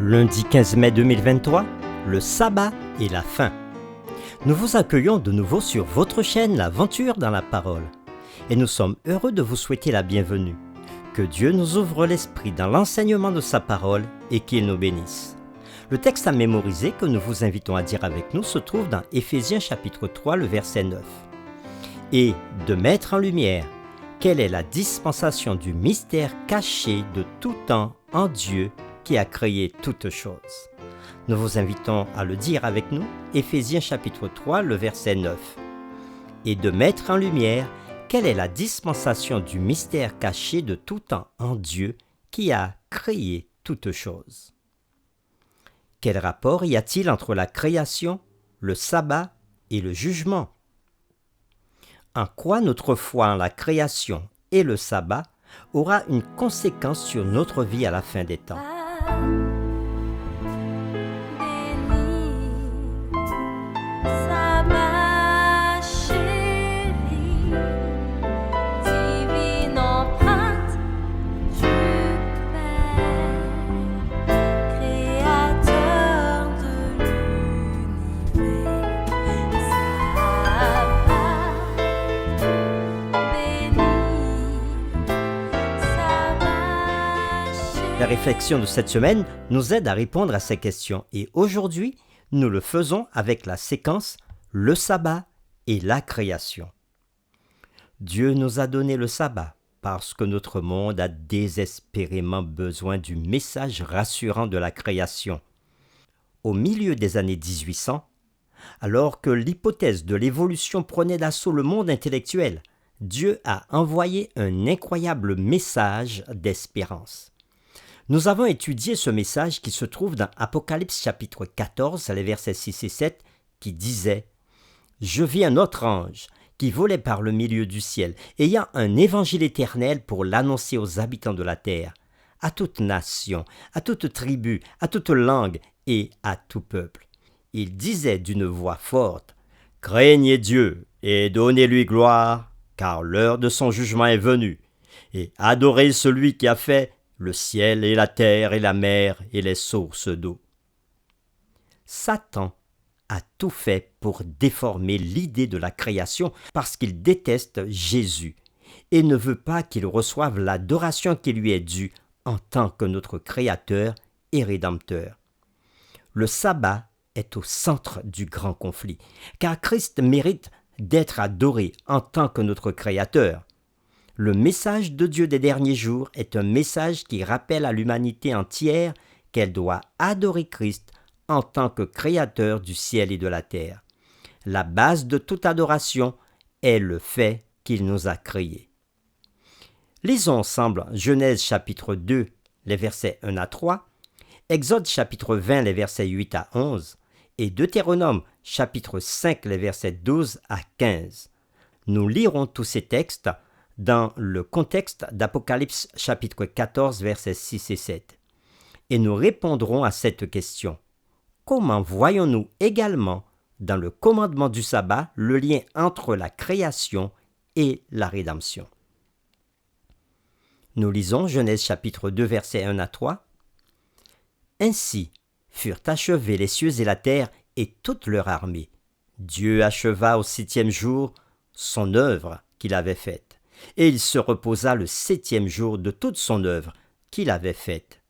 Lundi 15 mai 2023, le sabbat et la fin. Nous vous accueillons de nouveau sur votre chaîne L'Aventure dans la Parole. Et nous sommes heureux de vous souhaiter la bienvenue. Que Dieu nous ouvre l'esprit dans l'enseignement de sa parole et qu'il nous bénisse. Le texte à mémoriser que nous vous invitons à dire avec nous se trouve dans Éphésiens chapitre 3, le verset 9. Et de mettre en lumière quelle est la dispensation du mystère caché de tout temps en Dieu qui a créé toutes choses. Nous vous invitons à le dire avec nous, Éphésiens chapitre 3, le verset 9. Et de mettre en lumière quelle est la dispensation du mystère caché de tout temps en Dieu qui a créé toutes choses. Quel rapport y a-t-il entre la création, le sabbat et le jugement? En quoi notre foi en la création et le sabbat aura une conséquence sur notre vie à la fin des temps? La réflexion de cette semaine nous aide à répondre à ces questions et aujourd'hui, nous le faisons avec la séquence le sabbat et la création. Dieu nous a donné le sabbat parce que notre monde a désespérément besoin du message rassurant de la création. Au milieu des années 1800, alors que l'hypothèse de l'évolution prenait d'assaut le monde intellectuel, Dieu a envoyé un incroyable message d'espérance. Nous avons étudié ce message qui se trouve dans Apocalypse chapitre 14, les versets 6 et 7, qui disait « Je vis un autre ange qui volait par le milieu du ciel, ayant un évangile éternel pour l'annoncer aux habitants de la terre, à toute nation, à toute tribu, à toute langue et à tout peuple. Il disait d'une voix forte « Craignez Dieu et donnez-lui gloire, car l'heure de son jugement est venue, et adorez celui qui a fait le ciel et la terre et la mer et les sources d'eau. » Satan a tout fait pour déformer l'idée de la création parce qu'il déteste Jésus et ne veut pas qu'il reçoive l'adoration qui lui est due en tant que notre Créateur et Rédempteur. Le sabbat est au centre du grand conflit, car Christ mérite d'être adoré en tant que notre Créateur. Le message de Dieu des derniers jours est un message qui rappelle à l'humanité entière qu'elle doit adorer Christ en tant que créateur du ciel et de la terre. La base de toute adoration est le fait qu'il nous a créés. Lisons ensemble Genèse chapitre 2, les versets 1 à 3, Exode chapitre 20, les versets 8 à 11, et Deutéronome chapitre 5, les versets 12 à 15. Nous lirons tous ces textes dans le contexte d'Apocalypse chapitre 14, versets 6 et 7. Et nous répondrons à cette question. Comment voyons-nous également dans le commandement du sabbat le lien entre la création et la rédemption? Nous lisons Genèse chapitre 2, versets 1 à 3. Ainsi furent achevés les cieux et la terre et toute leur armée. Dieu acheva au 7e jour son œuvre qu'il avait faite. Et il se reposa le 7e jour de toute son œuvre qu'il avait faite.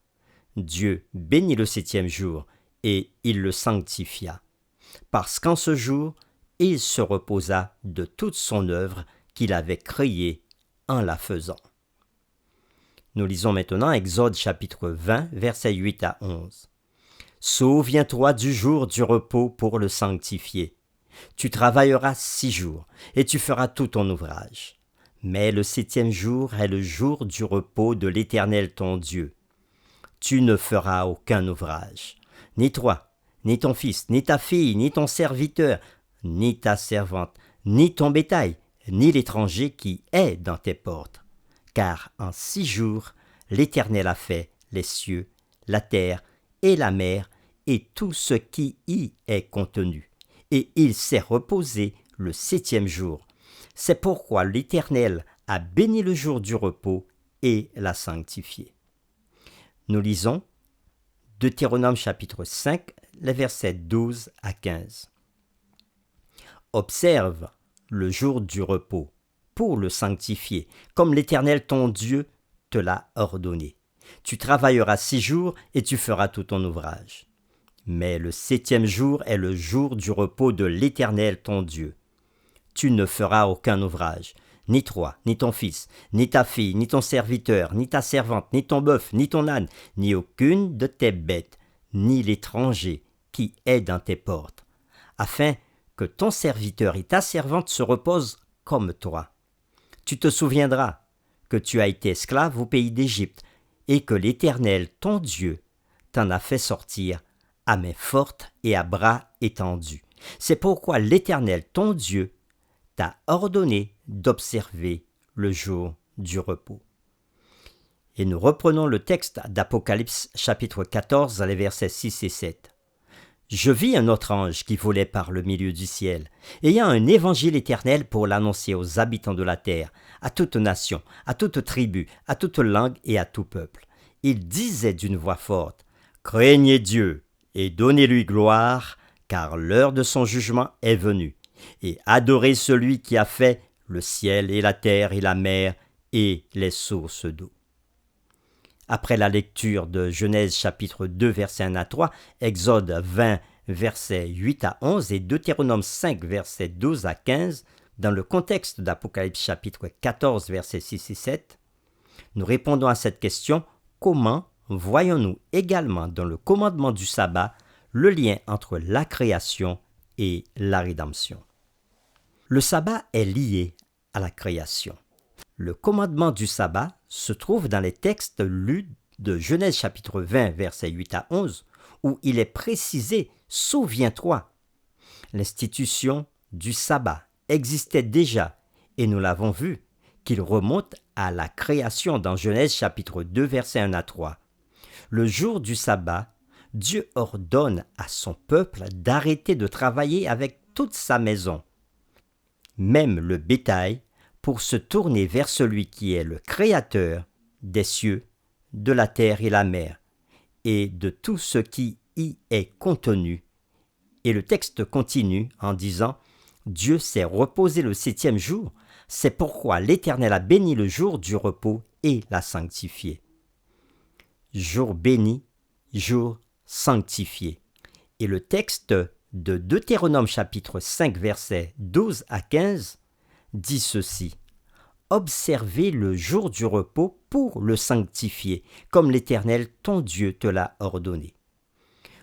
Dieu bénit le 7e jour, et il le sanctifia, parce qu'en ce jour, il se reposa de toute son œuvre qu'il avait créée en la faisant. Nous lisons maintenant Exode chapitre 20, versets 8 à 11. « Souviens-toi du jour du repos pour le sanctifier. Tu travailleras 6 jours, et tu feras tout ton ouvrage. Mais le 7e jour est le jour du repos de l'Éternel ton Dieu. Tu ne feras aucun ouvrage, ni toi, ni ton fils, ni ta fille, ni ton serviteur, ni ta servante, ni ton bétail, ni l'étranger qui est dans tes portes. Car en 6 jours, l'Éternel a fait les cieux, la terre et la mer, et tout ce qui y est contenu. Et il s'est reposé le 7e jour. C'est pourquoi l'Éternel a béni le jour du repos et l'a sanctifié. Nous lisons Deutéronome chapitre 5, les versets 12 à 15. Observe le jour du repos pour le sanctifier, comme l'Éternel ton Dieu te l'a ordonné. Tu travailleras 6 jours et tu feras tout ton ouvrage. Mais le 7e jour est le jour du repos de l'Éternel ton Dieu. Tu ne feras aucun ouvrage, ni toi, ni ton fils, ni ta fille, ni ton serviteur, ni ta servante, ni ton bœuf, ni ton âne, ni aucune de tes bêtes, ni l'étranger qui est dans tes portes, afin que ton serviteur et ta servante se reposent comme toi. Tu te souviendras que tu as été esclave au pays d'Égypte, et que l'Éternel, ton Dieu, t'en a fait sortir à main forte et à bras étendus. C'est pourquoi l'Éternel, ton Dieu, t'a ordonné d'observer le jour du repos. Et nous reprenons le texte d'Apocalypse chapitre 14, les versets 6 et 7. Je vis un autre ange qui volait par le milieu du ciel, ayant un évangile éternel pour l'annoncer aux habitants de la terre, à toute nation, à toute tribu, à toute langue et à tout peuple. Il disait d'une voix forte, « Craignez Dieu et donnez-lui gloire, car l'heure de son jugement est venue, et adorez celui qui a fait le ciel et la terre et la mer et les sources d'eau. » Après la lecture de Genèse chapitre 2 versets 1 à 3, Exode 20 versets 8 à 11 et Deutéronome 5 versets 12 à 15, dans le contexte d'Apocalypse chapitre 14 versets 6 et 7, nous répondons à cette question: comment voyons-nous également dans le commandement du sabbat le lien entre la création et la rédemption? Le sabbat est lié à la création. Le commandement du sabbat se trouve dans les textes lus de Genèse chapitre 20 versets 8 à 11, où il est précisé « Souviens-toi ». L'institution du sabbat existait déjà, et nous l'avons vu, qu'il remonte à la création dans Genèse chapitre 2 versets 1 à 3. Le jour du sabbat, Dieu ordonne à son peuple d'arrêter de travailler avec toute sa maison, même le bétail, pour se tourner vers celui qui est le Créateur des cieux, de la terre et la mer, et de tout ce qui y est contenu. Et le texte continue en disant « Dieu s'est reposé le 7e jour, c'est pourquoi l'Éternel a béni le jour du repos et l'a sanctifié. » Jour béni, jour sanctifié. Et le texte de Deutéronome chapitre 5 versets 12 à 15 dit ceci: « Observez le jour du repos pour le sanctifier, comme l'Éternel ton Dieu te l'a ordonné. »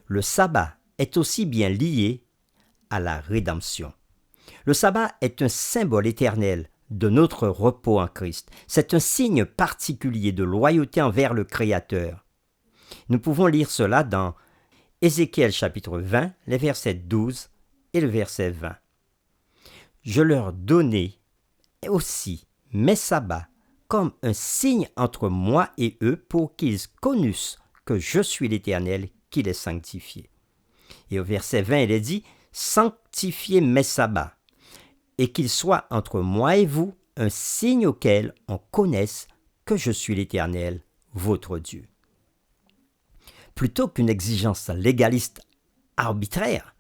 Le sabbat est aussi bien lié à la rédemption. Le sabbat est un symbole éternel de notre repos en Christ. C'est un signe particulier de loyauté envers le Créateur. Nous pouvons lire cela dans Ézéchiel chapitre 20, les versets 12 et le verset 20. « Je leur donnai aussi mes sabbats comme un signe entre moi et eux pour qu'ils connussent que je suis l'Éternel qui les sanctifie. » Et au verset 20, il est dit « Sanctifiez mes sabbats, et qu'ils soient entre moi et vous un signe auquel on connaisse que je suis l'Éternel, votre Dieu. » Plutôt qu'une exigence légaliste arbitraire,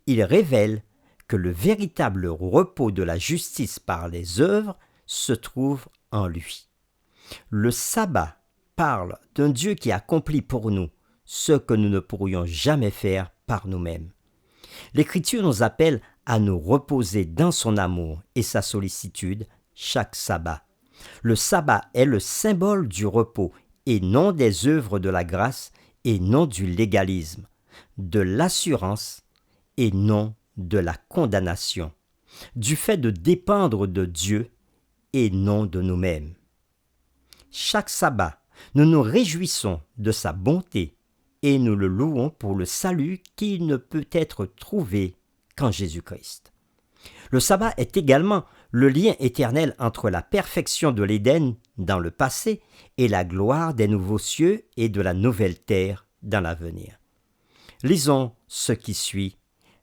il révèle que le véritable repos de la justice par les œuvres se trouve en lui. Le sabbat parle d'un Dieu qui accomplit pour nous ce que nous ne pourrions jamais faire par nous-mêmes. L'Écriture nous appelle à nous reposer dans son amour et sa sollicitude chaque sabbat. Le sabbat est le symbole du repos et non des œuvres de la grâce et non du légalisme, de l'assurance et non de la condamnation, du fait de dépendre de Dieu et non de nous-mêmes. Chaque sabbat, nous nous réjouissons de sa bonté et nous le louons pour le salut qui ne peut être trouvé qu'en Jésus-Christ. Le sabbat est également le lien éternel entre la perfection de l'Éden dans le passé et la gloire des nouveaux cieux et de la nouvelle terre dans l'avenir. Lisons ce qui suit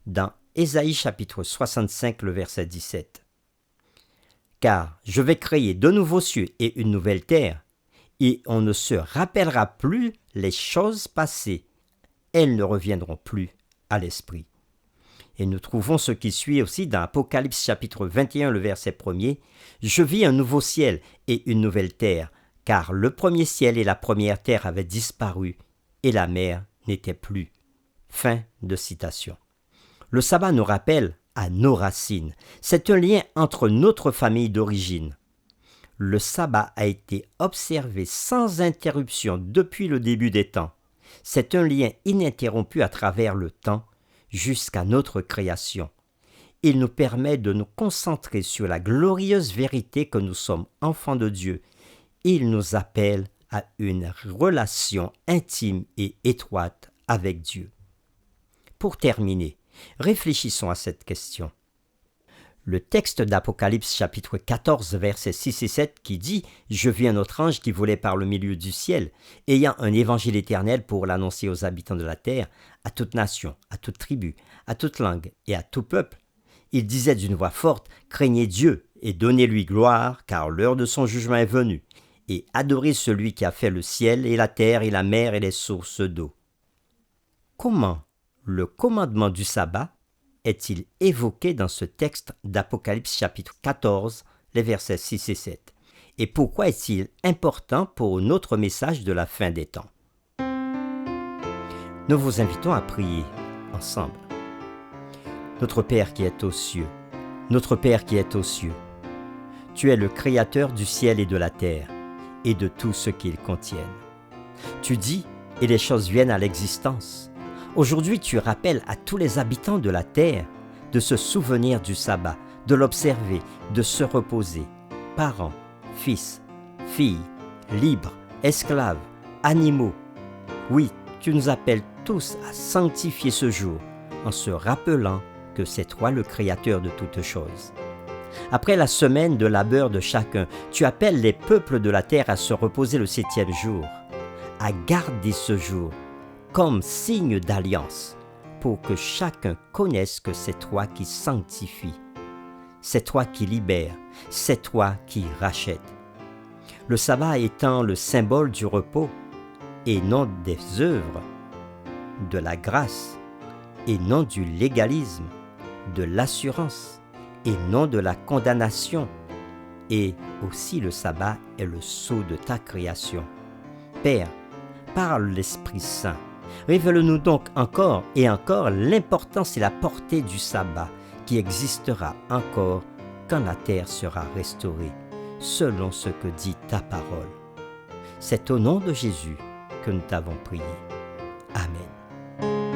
dans Ésaïe chapitre 65, le verset 17. « Car je vais créer de nouveaux cieux et une nouvelle terre, et on ne se rappellera plus les choses passées, elles ne reviendront plus à l'esprit. Et nous trouvons ce qui suit aussi dans Apocalypse chapitre 21, le verset 1er. « Je vis un nouveau ciel et une nouvelle terre, car le premier ciel et la première terre avaient disparu, et la mer n'était plus. » Fin de citation. Le sabbat nous rappelle à nos racines. C'est un lien entre notre famille d'origine. Le sabbat a été observé sans interruption depuis le début des temps. C'est un lien ininterrompu à travers le temps jusqu'à notre création. Il nous permet de nous concentrer sur la glorieuse vérité que nous sommes enfants de Dieu. Il nous appelle à une relation intime et étroite avec Dieu. Pour terminer, réfléchissons à cette question. Le texte d'Apocalypse chapitre 14 versets 6 et 7 qui dit « Je vis un autre ange qui volait par le milieu du ciel, ayant un évangile éternel pour l'annoncer aux habitants de la terre, à toute nation, à toute tribu, à toute langue et à tout peuple. Il disait d'une voix forte, craignez Dieu et donnez-lui gloire, car l'heure de son jugement est venue, et adorez celui qui a fait le ciel et la terre et la mer et les sources d'eau. » Comment le commandement du sabbat est-il évoqué dans ce texte d'Apocalypse chapitre 14, les versets 6 et 7? Et pourquoi est-il important pour notre message de la fin des temps? Nous vous invitons à prier ensemble. Notre Père qui est aux cieux, notre Père qui est aux cieux, tu es le Créateur du ciel et de la terre, et de tout ce qu'ils contiennent. Tu dis, et les choses viennent à l'existence. Aujourd'hui, tu rappelles à tous les habitants de la terre de se souvenir du sabbat, de l'observer, de se reposer. Parents, fils, filles, libres, esclaves, animaux. Oui, tu nous appelles tous à sanctifier ce jour en se rappelant que c'est toi le Créateur de toutes choses. Après la semaine de labeur de chacun, tu appelles les peuples de la terre à se reposer le 7e jour, à garder ce jour comme signe d'alliance, pour que chacun connaisse que c'est toi qui sanctifie, c'est toi qui libères, c'est toi qui rachètes. Le sabbat étant le symbole du repos, et non des œuvres, de la grâce, et non du légalisme, de l'assurance, et non de la condamnation, et aussi le sabbat est le sceau de ta création. Père, par l'Esprit Saint, révèle-nous donc encore et encore l'importance et la portée du sabbat qui existera encore quand la terre sera restaurée, selon ce que dit ta parole. C'est au nom de Jésus que nous t'avons prié. Amen.